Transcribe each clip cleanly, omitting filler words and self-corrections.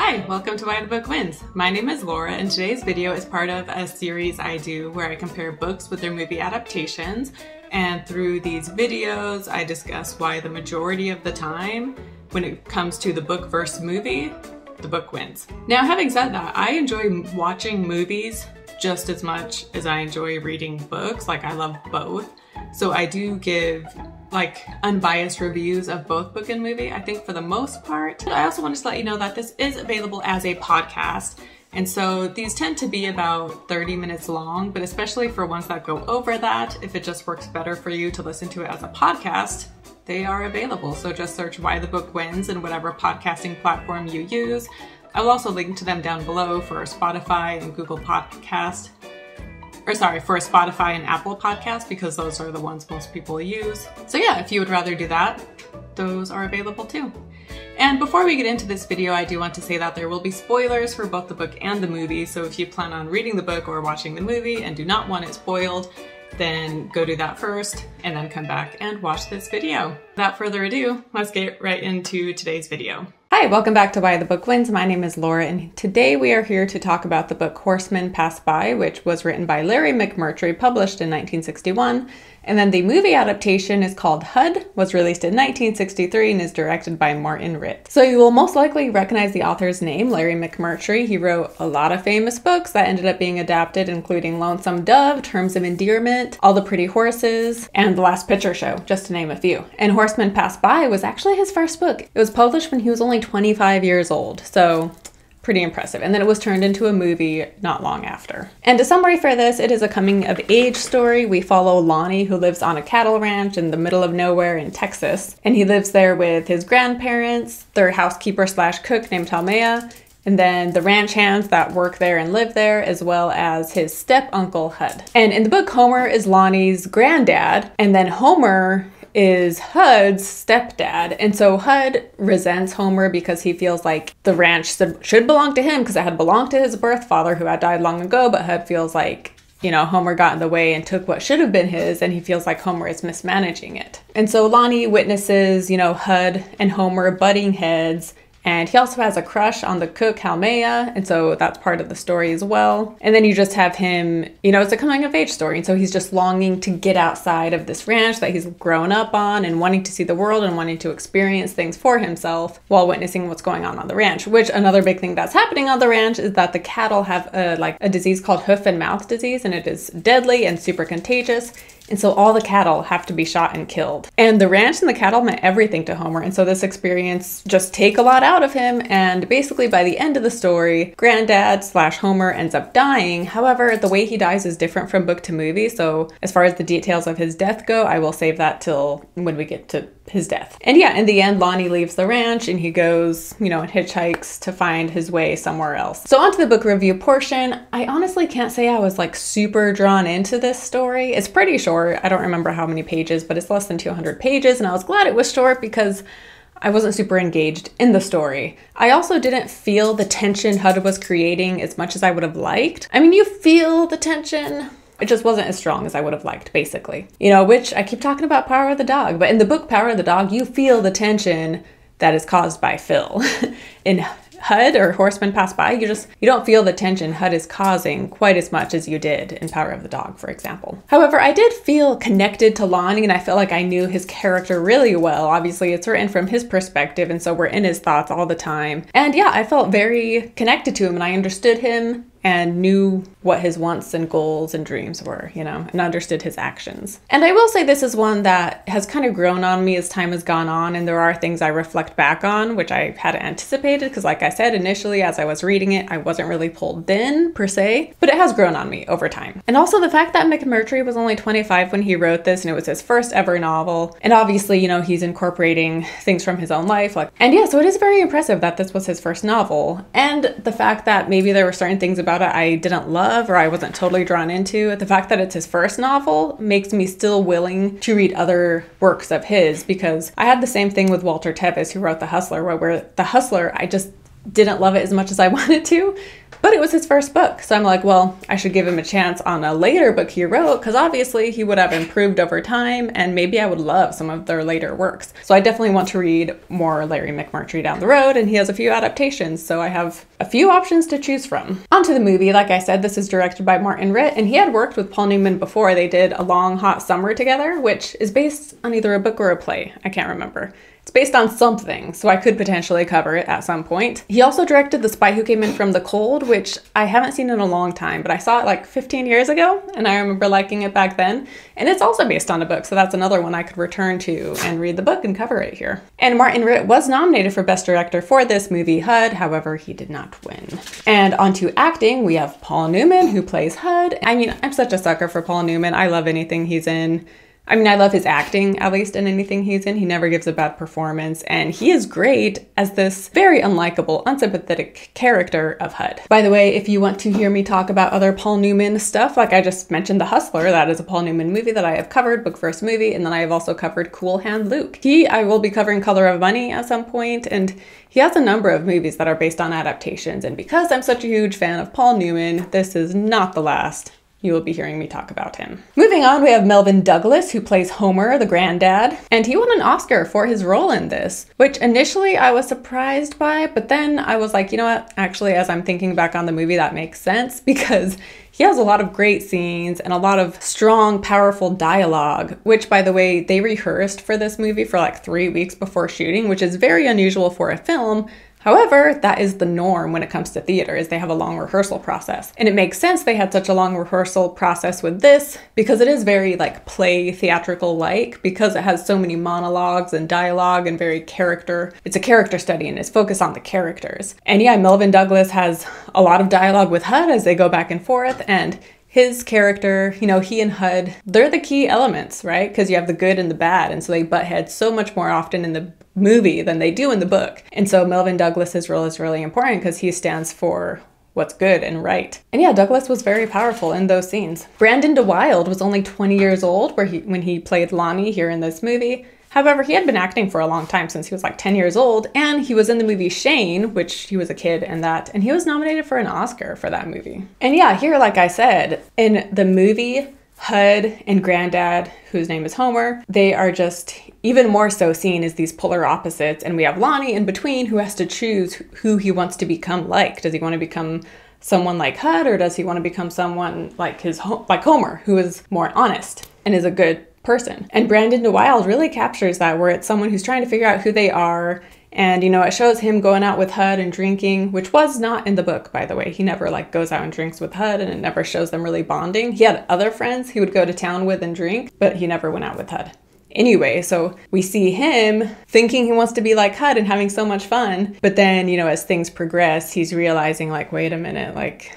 Hi, welcome to Why the Book Wins. My name is Laura and today's video is part of a series I do where I compare books with their movie adaptations, and through these videos I discuss why the majority of the time when it comes to the book versus movie, the book wins. Now, having said that, I enjoy watching movies just as much as I enjoy reading books. Like, I love both. So I do give unbiased reviews of both book and movie, I think, for the most part. I also wanted to let you know that this is available as a podcast. And so these tend to be about 30 minutes long, but especially for ones that go over that, if it just works better for you to listen to it as a podcast, they are available. So just search Why the Book Wins in whatever podcasting platform you use. I will also link to them down below for Spotify and Google Podcast. For Spotify and Apple Podcasts, because those are the ones most people use. So yeah, if you would rather do that, those are available too. And before we get into this video, I do want to say that there will be spoilers for both the book and the movie. So if you plan on reading the book or watching the movie and do not want it spoiled, then go do that first and then come back and watch this video. Without further ado, let's get right into today's video. Hi, welcome back to Why the Book Wins. My name is Laura, and today we are here to talk about the book Horseman Pass By, which was written by Larry McMurtry, published in 1961. And then the movie adaptation is called HUD, was released in 1963, and is directed by Martin Ritt. So you will most likely recognize the author's name, Larry McMurtry. He wrote a lot of famous books that ended up being adapted, including Lonesome Dove, Terms of Endearment, All the Pretty Horses, and The Last Picture Show, just to name a few. And Horseman Pass By was actually his first book. It was published when he was only 25 years old, so pretty impressive. And then it was turned into a movie not long after. And to summary for this, it is a coming of age story. We follow Lonnie, who lives on a cattle ranch in the middle of nowhere in Texas. And he lives there with his grandparents, their housekeeper slash cook named Halmea, and then the ranch hands that work there and live there, as well as his step-uncle Hud. And in the book, Homer is Lonnie's granddad, and then Homer is Hud's stepdad. And so Hud resents Homer because he feels like the ranch should belong to him because it had belonged to his birth father who had died long ago, but Hud feels like, you know, Homer got in the way and took what should have been his, and he feels like Homer is mismanaging it. And so Lonnie witnesses, you know, Hud and Homer butting heads. And he also has a crush on the cook, Halmea, and so that's part of the story as well. And then you just have him, you know, it's a coming of age story, and so he's just longing to get outside of this ranch that he's grown up on and wanting to see the world and wanting to experience things for himself while witnessing what's going on the ranch. Which, another big thing that's happening on the ranch is that the cattle have a disease called hoof and mouth disease, and it is deadly and super contagious. And so all the cattle have to be shot and killed. And the ranch and the cattle meant everything to Homer. And so this experience just take a lot out of him. And basically by the end of the story, Granddad slash Homer ends up dying. However, the way he dies is different from book to movie. So as far as the details of his death go, I will save that till when we get to his death. And yeah, in the end, Lonnie leaves the ranch and he goes, you know, and hitchhikes to find his way somewhere else. So onto the book review portion. I honestly can't say I was like super drawn into this story. It's pretty short. I don't remember how many pages, but it's less than 200 pages. And I was glad it was short because I wasn't super engaged in the story. I also didn't feel the tension Hud was creating as much as I would have liked. I mean, you feel the tension. It just wasn't as strong as I would have liked, basically. You know, which I keep talking about Power of the Dog, but in the book Power of the Dog, you feel the tension that is caused by Phil. In HUD or Horseman Pass By, you don't feel the tension HUD is causing quite as much as you did in Power of the Dog, for example. However, I did feel connected to Lonnie, and I felt like I knew his character really well. Obviously, it's written from his perspective, and so we're in his thoughts all the time. And yeah, I felt very connected to him, and I understood him and knew what his wants and goals and dreams were, you know, and understood his actions. And I will say this is one that has kind of grown on me as time has gone on, and there are things I reflect back on, which I hadn't anticipated, because like I said, initially as I was reading it, I wasn't really pulled in per se, but it has grown on me over time. And also the fact that McMurtry was only 25 when he wrote this, and it was his first ever novel. And obviously, you know, he's incorporating things from his own life. And yeah, so it is very impressive that this was his first novel. And the fact that maybe there were certain things about it I didn't love or I wasn't totally drawn into, the fact that it's his first novel makes me still willing to read other works of his, because I had the same thing with Walter Tevis, who wrote The Hustler, where The Hustler, didn't love it as much as I wanted to, but it was his first book. So I'm like, well, I should give him a chance on a later book he wrote, because obviously he would have improved over time, and maybe I would love some of their later works. So I definitely want to read more Larry McMurtry down the road, and he has a few adaptations, so I have a few options to choose from. On to the movie. Like I said, this is directed by Martin Ritt, and he had worked with Paul Newman before. They did A Long Hot Summer together, which is based on either a book or a play. I can't remember. It's based on something, so I could potentially cover it at some point. He also directed The Spy Who Came In From the Cold, which I haven't seen in a long time, but I saw it like 15 years ago, and I remember liking it back then. And it's also based on a book, so that's another one I could return to and read the book and cover it here. And Martin Ritt was nominated for Best Director for this movie, Hud, however, he did not win. And onto acting, we have Paul Newman, who plays Hud. I mean, I'm such a sucker for Paul Newman. I love anything he's in. I mean, I love his acting, at least in anything he's in. He never gives a bad performance, and he is great as this very unlikable, unsympathetic character of Hud. By the way, if you want to hear me talk about other Paul Newman stuff, like I just mentioned The Hustler, that is a Paul Newman movie that I have covered, book first movie, and then I have also covered Cool Hand Luke. I will be covering Color of Money at some point, and he has a number of movies that are based on adaptations, and because I'm such a huge fan of Paul Newman, this is not the last you will be hearing me talk about him. Moving on, we have Melvin Douglas, who plays Homer, the granddad, and he won an Oscar for his role in this, which initially I was surprised by, but then I was like, you know what, actually, as I'm thinking back on the movie, that makes sense, because he has a lot of great scenes and a lot of strong, powerful dialogue, which, by the way, they rehearsed for this movie for like 3 weeks before shooting, which is very unusual for a film. However, that is the norm when it comes to theater, is they have a long rehearsal process. And it makes sense they had such a long rehearsal process with this, because it is very like play theatrical-like, because it has so many monologues and dialogue and it's a character study and it's focused on the characters. And yeah, Melvin Douglas has a lot of dialogue with Hud as they go back and forth, and his character, you know, he and Hud, they're the key elements, right? Because you have the good and the bad, and so they butt heads so much more often in the movie than they do in the book. And so Melvin Douglas's role is really important because he stands for what's good and right. And yeah, Douglas was very powerful in those scenes. Brandon DeWild was only 20 years old when he played Lonnie here in this movie. However, he had been acting for a long time, since he was like 10 years old, and he was in the movie Shane, which he was a kid in that, and he was nominated for an Oscar for that movie. And yeah, here, like I said, in the movie, Hud and Granddad, whose name is Homer, they are just even more so seen as these polar opposites, and we have Lonnie in between, who has to choose who he wants to become like. Does he want to become someone like Hud, or does he want to become someone like Homer, who is more honest and is a good person? And Brandon DeWild really captures that, where it's someone who's trying to figure out who they are. And, you know, it shows him going out with Hud and drinking, which was not in the book, by the way. He never, like, goes out and drinks with Hud, and it never shows them really bonding. He had other friends he would go to town with and drink, but he never went out with Hud. Anyway, so we see him thinking he wants to be like Hud and having so much fun. But then, you know, as things progress, he's realizing, like, wait a minute, like,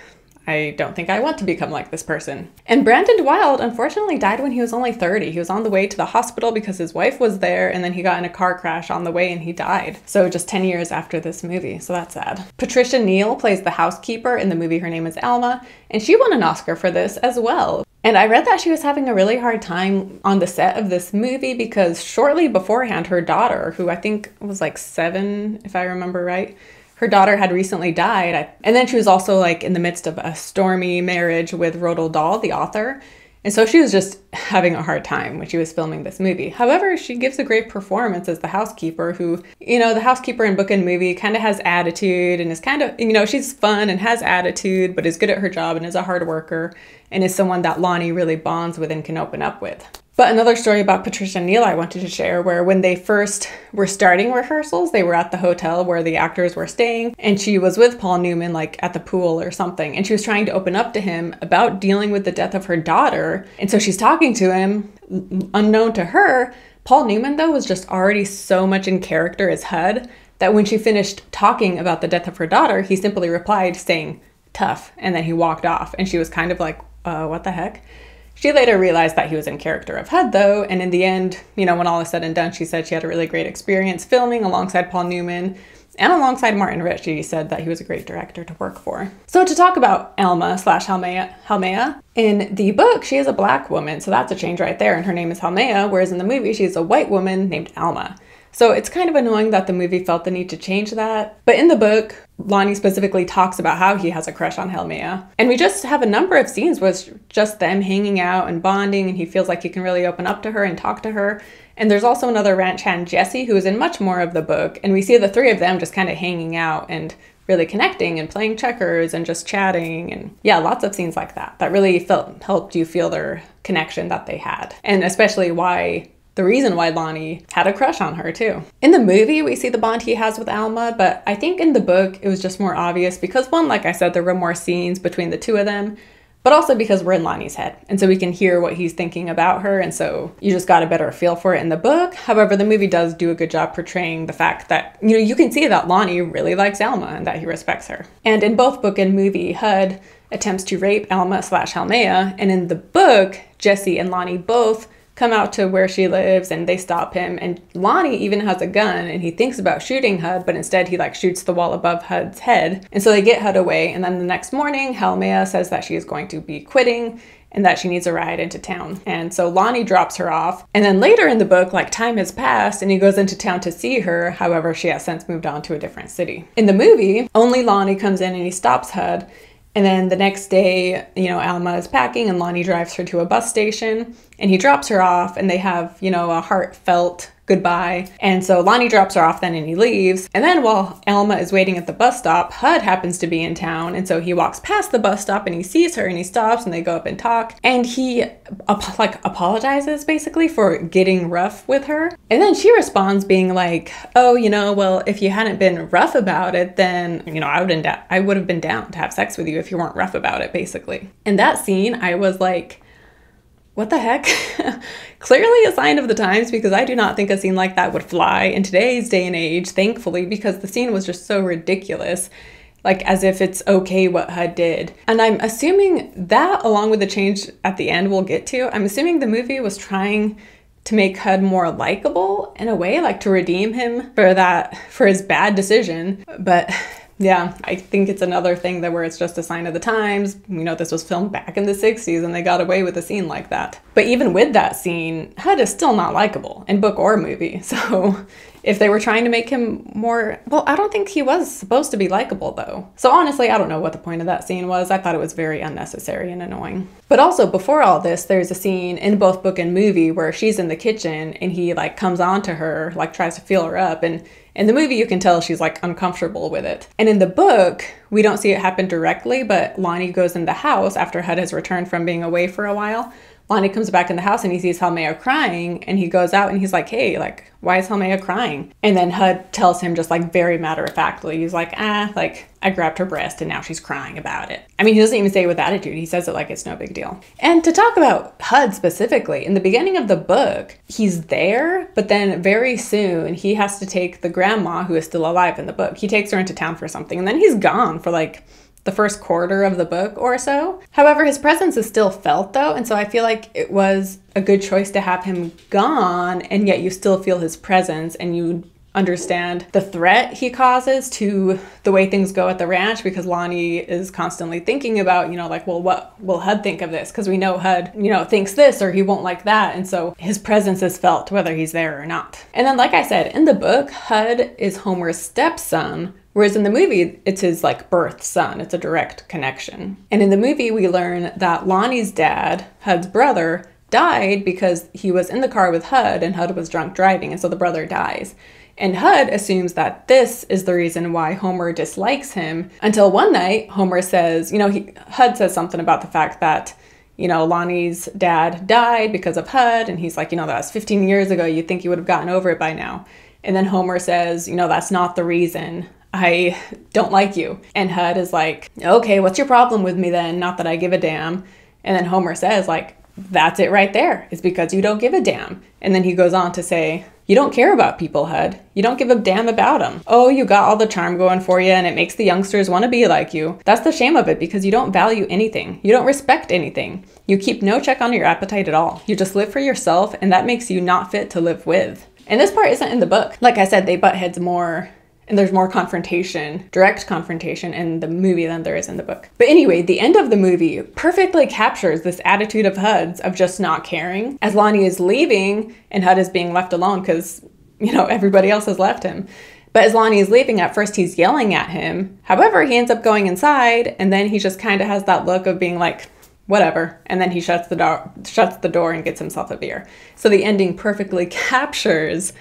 I don't think I want to become like this person. And Brandon DeWild unfortunately died when he was only 30. He was on the way to the hospital because his wife was there, and then he got in a car crash on the way and he died. So just 10 years after this movie, so that's sad. Patricia Neal plays the housekeeper in the movie. Her name is Alma, and she won an Oscar for this as well. And I read that she was having a really hard time on the set of this movie because shortly beforehand, her daughter, who I think was like 7, if I remember right, her daughter had recently died. And then she was also like in the midst of a stormy marriage with Roald Dahl, the author. And so she was just having a hard time when she was filming this movie. However, she gives a great performance as the housekeeper who, you know, the housekeeper in book and movie kind of has attitude and is kind of, you know, she's fun and has attitude, but is good at her job and is a hard worker and is someone that Lonnie really bonds with and can open up with. But another story about Patricia Neal I wanted to share, where when they first were starting rehearsals, they were at the hotel where the actors were staying, and she was with Paul Newman, like at the pool or something, and she was trying to open up to him about dealing with the death of her daughter. And so she's talking to him, unknown to her. Paul Newman, though, was just already so much in character as Hud that when she finished talking about the death of her daughter, he simply replied saying, "Tough," and then he walked off, and she was kind of like, what the heck? She later realized that he was in character of Hud, though, and in the end, you know, when all is said and done, she said she had a really great experience filming alongside Paul Newman and alongside Martin Ritt. She said that he was a great director to work for. So to talk about Alma / Halmea, in the book, she is a black woman, so that's a change right there, and her name is Halmea, whereas in the movie, she's a white woman named Alma. So it's kind of annoying that the movie felt the need to change that. But in the book, Lonnie specifically talks about how he has a crush on Halmea. And we just have a number of scenes where it's just them hanging out and bonding, and he feels like he can really open up to her and talk to her. And there's also another ranch hand, Jesse, who is in much more of the book. And we see the three of them just kind of hanging out and really connecting and playing checkers and just chatting. And yeah, lots of scenes like that really helped you feel their connection that they had. And especially the reason why Lonnie had a crush on her too. In the movie, we see the bond he has with Alma, but I think in the book, it was just more obvious because one, like I said, there were more scenes between the two of them, but also because we're in Lonnie's head. And so we can hear what he's thinking about her. And so you just got a better feel for it in the book. However, the movie does do a good job portraying the fact that, you can see that Lonnie really likes Alma and that he respects her. And in both book and movie, Hud attempts to rape Alma/Halmea. And in the book, Jesse and Lonnie both come out to where she lives and they stop him, and Lonnie even has a gun and he thinks about shooting Hud, but instead he shoots the wall above Hud's head, and so they get Hud away. And then the next morning Halmea says that she is going to be quitting and that she needs a ride into town, and so Lonnie drops her off. And then later in the book, time has passed and he goes into town to see her. However, she has since moved on to a different city. In the movie, only Lonnie comes in and he stops Hud. And then the next day, Alma is packing and Lonnie drives her to a bus station and he drops her off and they have, a heartfelt goodbye. And so Lonnie drops her off then and he leaves. And then while Alma is waiting at the bus stop, Hud happens to be in town. And so he walks past the bus stop and he sees her and he stops and they go up and talk. And he apologizes basically for getting rough with her. And then she responds being like, oh, well, if you hadn't been rough about it, then, I would have been down to have sex with you if you weren't rough about it, basically. In that scene, I was like, what the heck? Clearly a sign of the times, because I do not think a scene like that would fly in today's day and age, thankfully, because the scene was just so ridiculous, as if it's okay what Hud did. And I'm assuming that, along with the change at the end we'll get to, I'm assuming the movie was trying to make Hud more likable in a way, to redeem him for his bad decision. But yeah, I think it's another thing where it's just a sign of the times. This was filmed back in the 60s and they got away with a scene like that. But even with that scene, Hud is still not likable in book or movie. So if they were trying to make him more, I don't think he was supposed to be likable though. So honestly, I don't know what the point of that scene was. I thought it was very unnecessary and annoying. But also before all this, there's a scene in both book and movie where she's in the kitchen and he comes on to her, tries to feel her up, and in the movie, you can tell she's uncomfortable with it. And in the book, we don't see it happen directly, but Lonnie goes in the house after Hud has returned from being away for a while. Lonnie comes back in the house and he sees Halmea crying, and he goes out and he's like, hey, why is Halmea crying? And then Hud tells him just very matter-of-factly, he's like, I grabbed her breast and now she's crying about it. I mean, he doesn't even say it with attitude. He says it like it's no big deal. And to talk about Hud specifically, in the beginning of the book, he's there, but then very soon he has to take the grandma who is still alive in the book. He takes her into town for something and then he's gone for the first quarter of the book or so. However, his presence is still felt though, and so I feel like it was a good choice to have him gone, and yet you still feel his presence and you understand the threat he causes to the way things go at the ranch, because Lonnie is constantly thinking about, well, what will Hud think of this? Because we know Hud, thinks this or he won't like that, and so his presence is felt whether he's there or not. And then, like I said, in the book, Hud is Homer's stepson, whereas in the movie, it's his birth son. It's a direct connection. And in the movie, we learn that Lonnie's dad, Hud's brother, died because he was in the car with Hud and Hud was drunk driving, and so the brother dies. And Hud assumes that this is the reason why Homer dislikes him, until one night Homer says, Hud says something about the fact that, Lonnie's dad died because of Hud, and he's like, that was 15 years ago, you'd think you would have gotten over it by now. And then Homer says, that's not the reason I don't like you. And Hud is like, okay, what's your problem with me then? Not that I give a damn. And then Homer says, that's it right there. It's because you don't give a damn. And then he goes on to say, you don't care about people, Hud. You don't give a damn about them. Oh, you got all the charm going for you and it makes the youngsters want to be like you. That's the shame of it, because you don't value anything. You don't respect anything. You keep no check on your appetite at all. You just live for yourself, and that makes you not fit to live with. And this part isn't in the book. Like I said, they butt heads more, and there's more confrontation, direct confrontation in the movie than there is in the book. But anyway, the end of the movie perfectly captures this attitude of Hud's of just not caring. As Lonnie is leaving and Hud is being left alone because everybody else has left him. But as Lonnie is leaving, at first he's yelling at him. However, he ends up going inside, and then he just kind of has that look of being like, whatever. And then he shuts the door and gets himself a beer. So the ending perfectly captures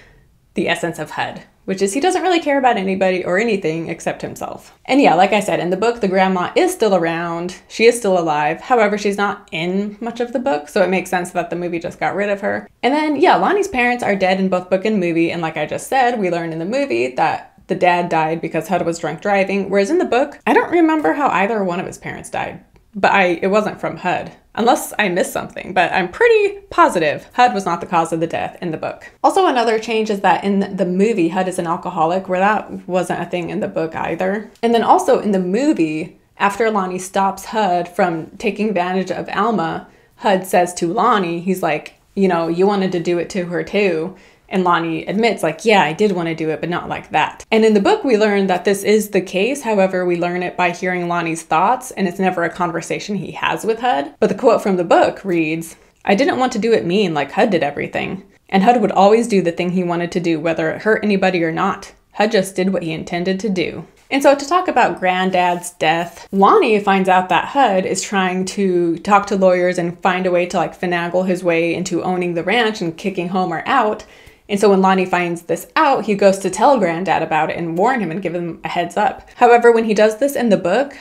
the essence of HUD, which is he doesn't really care about anybody or anything except himself. And yeah, like I said, in the book, the grandma is still around. She is still alive. However, she's not in much of the book, so it makes sense that the movie just got rid of her. And then, yeah, Lonnie's parents are dead in both book and movie. And like I just said, we learn in the movie that the dad died because HUD was drunk driving. Whereas in the book, I don't remember how either one of his parents died. But it wasn't from HUD, unless I missed something, but I'm pretty positive HUD was not the cause of the death in the book. Also, another change is that in the movie, HUD is an alcoholic, where that wasn't a thing in the book either. And then also in the movie, after Lonnie stops HUD from taking advantage of Alma, HUD says to Lonnie, he's like, you wanted to do it to her too. And Lonnie admits, like, yeah, I did want to do it, but not like that. And in the book, we learn that this is the case. However, we learn it by hearing Lonnie's thoughts, and it's never a conversation he has with HUD. But the quote from the book reads, "I didn't want to do it mean like HUD did everything. And HUD would always do the thing he wanted to do, whether it hurt anybody or not. HUD just did what he intended to do." And so to talk about Granddad's death, Lonnie finds out that HUD is trying to talk to lawyers and find a way to finagle his way into owning the ranch and kicking Homer out. And so when Lonnie finds this out, he goes to tell Granddad about it and warn him and give him a heads up. However, when he does this in the book,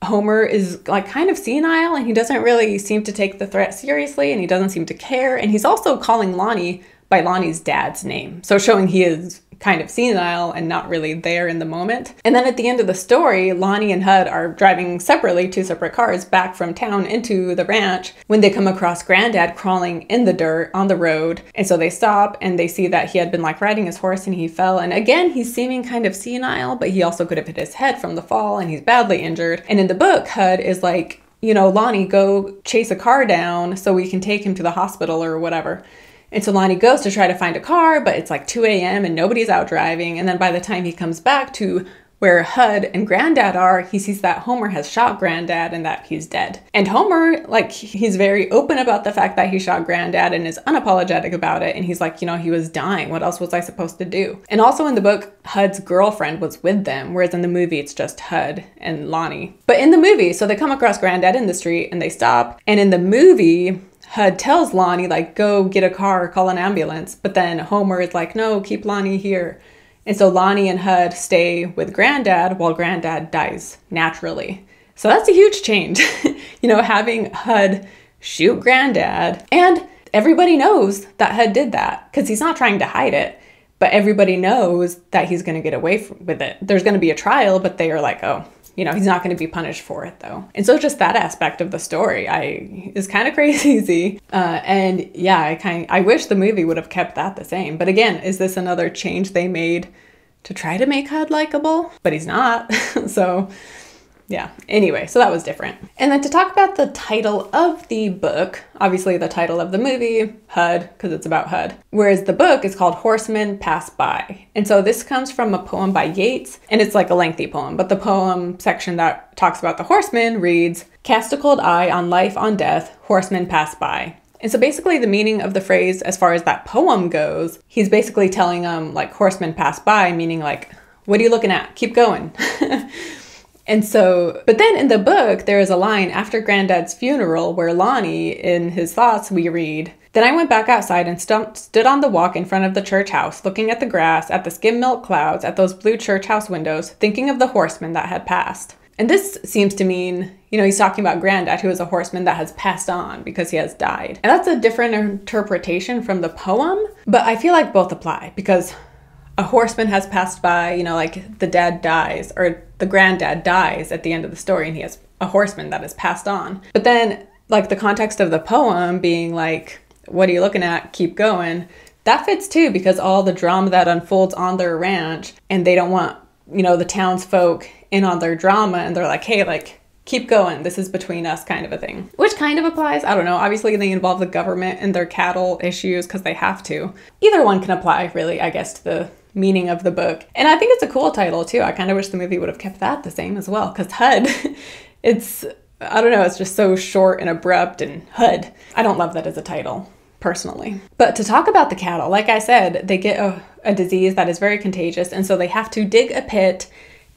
Homer is kind of senile, and he doesn't really seem to take the threat seriously, and he doesn't seem to care. And he's also calling Lonnie by Lonnie's dad's name. So showing he is kind of senile and not really there in the moment. And then at the end of the story, Lonnie and HUD are driving separately, 2 separate cars, back from town into the ranch when they come across Granddad crawling in the dirt on the road. And so they stop and they see that he had been riding his horse and he fell. And again, he's seeming kind of senile, but he also could have hit his head from the fall and he's badly injured. And in the book, HUD is like, Lonnie, go chase a car down so we can take him to the hospital or whatever. And so Lonnie goes to try to find a car, but it's 2 a.m. and nobody's out driving. And then by the time he comes back to where HUD and Granddad are, he sees that Homer has shot Granddad and that he's dead. And Homer, he's very open about the fact that he shot Granddad and is unapologetic about it. And he's like, he was dying. What else was I supposed to do? And also in the book, HUD's girlfriend was with them, whereas in the movie, it's just HUD and Lonnie. But in the movie, so they come across Granddad in the street and they stop. And in the movie, HUD tells Lonnie, go get a car, call an ambulance. But then Homer is like, no, keep Lonnie here. And so Lonnie and HUD stay with Granddad while Granddad dies naturally. So that's a huge change, having HUD shoot Granddad. And everybody knows that HUD did that because he's not trying to hide it. But everybody knows that he's going to get away with it. There's going to be a trial, but they are like, oh, he's not going to be punished for it, though. And so just that aspect of the story is kind of crazy. And yeah, I wish the movie would have kept that the same. But again, is this another change they made to try to make HUD likable? But he's not. So yeah, anyway, so that was different. And then to talk about the title of the book, obviously the title of the movie, HUD, because it's about HUD, whereas the book is called Horseman Pass By. And so this comes from a poem by Yeats, and it's a lengthy poem, but the poem section that talks about the horseman reads, "Cast a cold eye on life, on death, horsemen pass by." And so basically the meaning of the phrase, as far as that poem goes, he's basically telling them horsemen pass by, meaning what are you looking at? Keep going. And so, but then in the book, there is a line after Granddad's funeral where Lonnie, in his thoughts, we read, "Then I went back outside and stood on the walk in front of the church house, looking at the grass, at the skim milk clouds, at those blue church house windows, thinking of the horseman that had passed." And this seems to mean, he's talking about Granddad, who is a horseman that has passed on because he has died. And that's a different interpretation from the poem, but I feel like both apply because a horseman has passed by, the dad dies or the granddad dies at the end of the story and he has a horseman that has passed on. But then the context of the poem being what are you looking at? Keep going. That fits too because all the drama that unfolds on their ranch and they don't want, the townsfolk in on their drama and they're like, hey, keep going. This is between us kind of a thing, which kind of applies. I don't know. Obviously they involve the government and their cattle issues because they have to. Either one can apply really, I guess, to the meaning of the book. And I think it's a cool title too. I kind of wish the movie would have kept that the same as well because HUD, I don't know, it's just so short and abrupt and HUD. I don't love that as a title personally. But to talk about the cattle, like I said, they get a disease that is very contagious, and so they have to dig a pit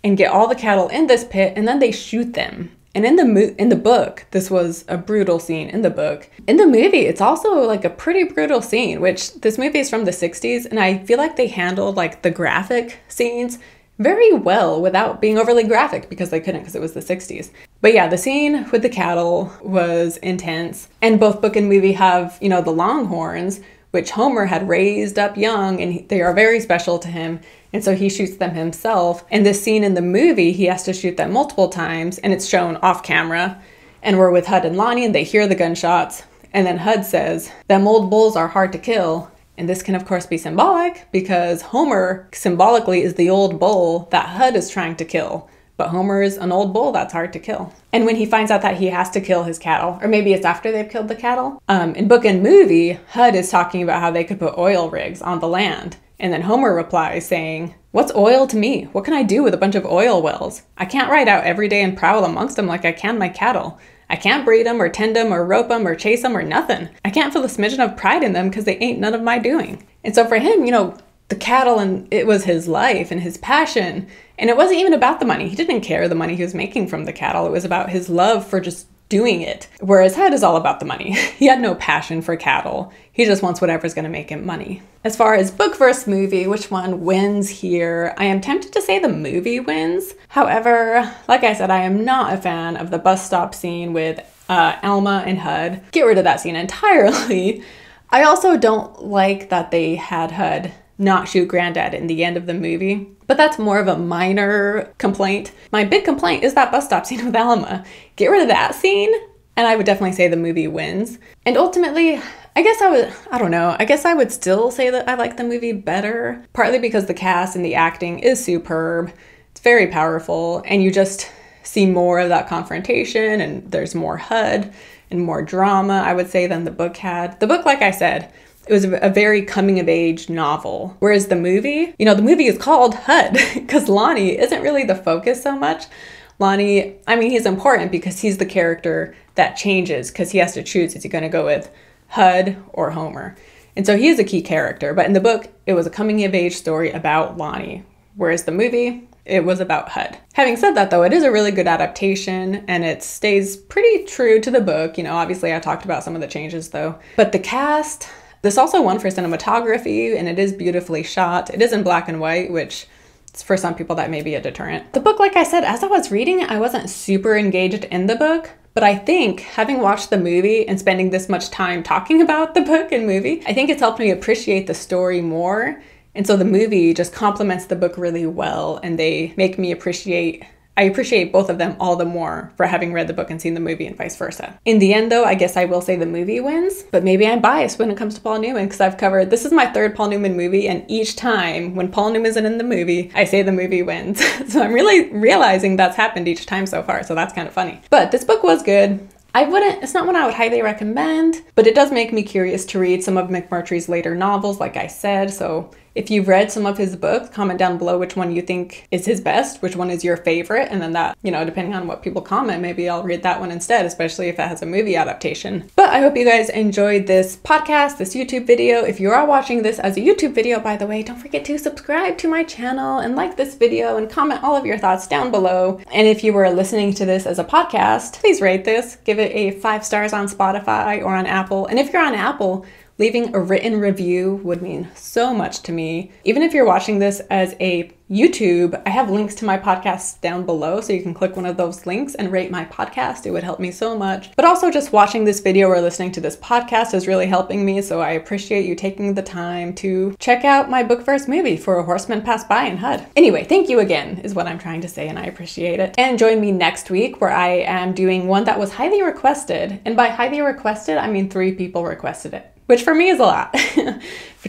and get all the cattle in this pit, and then they shoot them. And in the book, this was a brutal scene in the book. In the movie, it's also like a pretty brutal scene, which this movie is from the 60s, and I feel like they handled like the graphic scenes very well without being overly graphic, because they couldn't, because it was the 60s. But yeah, the scene with the cattle was intense. And both book and movie have, you know, the longhorns, which Homer had raised up young, and they are very special to him. And so he shoots them himself. And this scene in the movie, he has to shoot them multiple times, and it's shown off camera. And we're with Hud and Lonnie, and they hear the gunshots. And then Hud says, "Them old bulls are hard to kill." And this can, of course, be symbolic, because Homer symbolically is the old bull that Hud is trying to kill. But Homer is an old bull that's hard to kill. And when he finds out that he has to kill his cattle, or maybe it's after they've killed the cattle, in book and movie, Hud is talking about how they could put oil rigs on the land. And then Homer replies saying, "What's oil to me? What can I do with a bunch of oil wells? I can't ride out every day and prowl amongst them like I can my cattle. I can't breed them or tend them or rope them or chase them or nothing. I can't feel a smidgen of pride in them because they ain't none of my doing." And so for him, you know, the cattle, and it was his life and his passion. And it wasn't even about the money. He didn't care the money he was making from the cattle. It was about his love for just doing it. Whereas Hud is all about the money. He had no passion for cattle. He just wants whatever's going to make him money. As far as book versus movie, which one wins here? I am tempted to say the movie wins. However, like I said, I am not a fan of the bus stop scene with Alma and Hud. Get rid of that scene entirely. I also don't like that they had Hud not shoot Granddad in the end of the movie, but that's more of a minor complaint. My big complaint is that bus stop scene with Alma. Get rid of that scene, and I would definitely say the movie wins. And ultimately, I guess I would still say that I like the movie better, partly because the cast and the acting is superb. It's very powerful, and you just see more of that confrontation, and there's more Hud and more drama, I would say, than the book had. The book, like I said, it was a very coming-of-age novel, whereas the movie, you know, the movie is called Hud because Lonnie isn't really the focus so much. Lonnie, I mean, he's important because he's the character that changes, because he has to choose, is he going to go with Hud or Homer? And so he is a key character, but in the book, it was a coming-of-age story about Lonnie, whereas the movie, it was about Hud. Having said that, though, it is a really good adaptation, and it stays pretty true to the book. You know, obviously I talked about some of the changes, though. But the cast, this also won for cinematography, and it is beautifully shot. It is in black and white, which for some people that may be a deterrent. The book, like I said, as I was reading it, I wasn't super engaged in the book, but I think having watched the movie and spending this much time talking about the book and movie, I think it's helped me appreciate the story more. And so the movie just complements the book really well, and they make me I appreciate both of them all the more for having read the book and seen the movie, and vice versa. In the end, though, I guess I will say the movie wins, but maybe I'm biased when it comes to Paul Newman, because this is my third Paul Newman movie, and each time when Paul Newman isn't in the movie, I say the movie wins. So I'm really realizing that's happened each time so far, so that's kind of funny. But this book was good. It's not one I would highly recommend, but it does make me curious to read some of McMurtry's later novels, like I said. So if you've read some of his books, comment down below which one you think is his best, which one is your favorite, and then that, you know, depending on what people comment, maybe I'll read that one instead, especially if it has a movie adaptation. But I hope you guys enjoyed this podcast, this YouTube video. If you are watching this as a YouTube video, by the way, don't forget to subscribe to my channel and like this video and comment all of your thoughts down below. And if you were listening to this as a podcast, please rate this, give it a 5 stars on Spotify or on Apple. And if you're on Apple, leaving a written review would mean so much to me. Even if you're watching this as a YouTube, I have links to my podcasts down below, so you can click one of those links and rate my podcast. It would help me so much. But also just watching this video or listening to this podcast is really helping me, so I appreciate you taking the time to check out my book versus movie for A Horseman Passed By in Hud. Anyway, thank you again is what I'm trying to say, and I appreciate it. And join me next week where I am doing one that was highly requested. And by highly requested, I mean 3 people requested it, which for me is a lot, to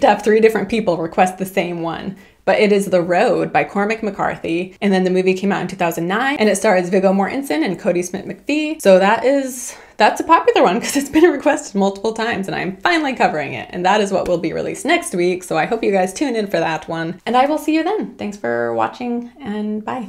have 3 different people request the same one. But it is The Road by Cormac McCarthy. And then the movie came out in 2009, and it stars Viggo Mortensen and Cody Smith-McPhee. So that's a popular one because it's been requested multiple times, and I'm finally covering it. And that is what will be released next week. So I hope you guys tune in for that one. And I will see you then. Thanks for watching, and bye.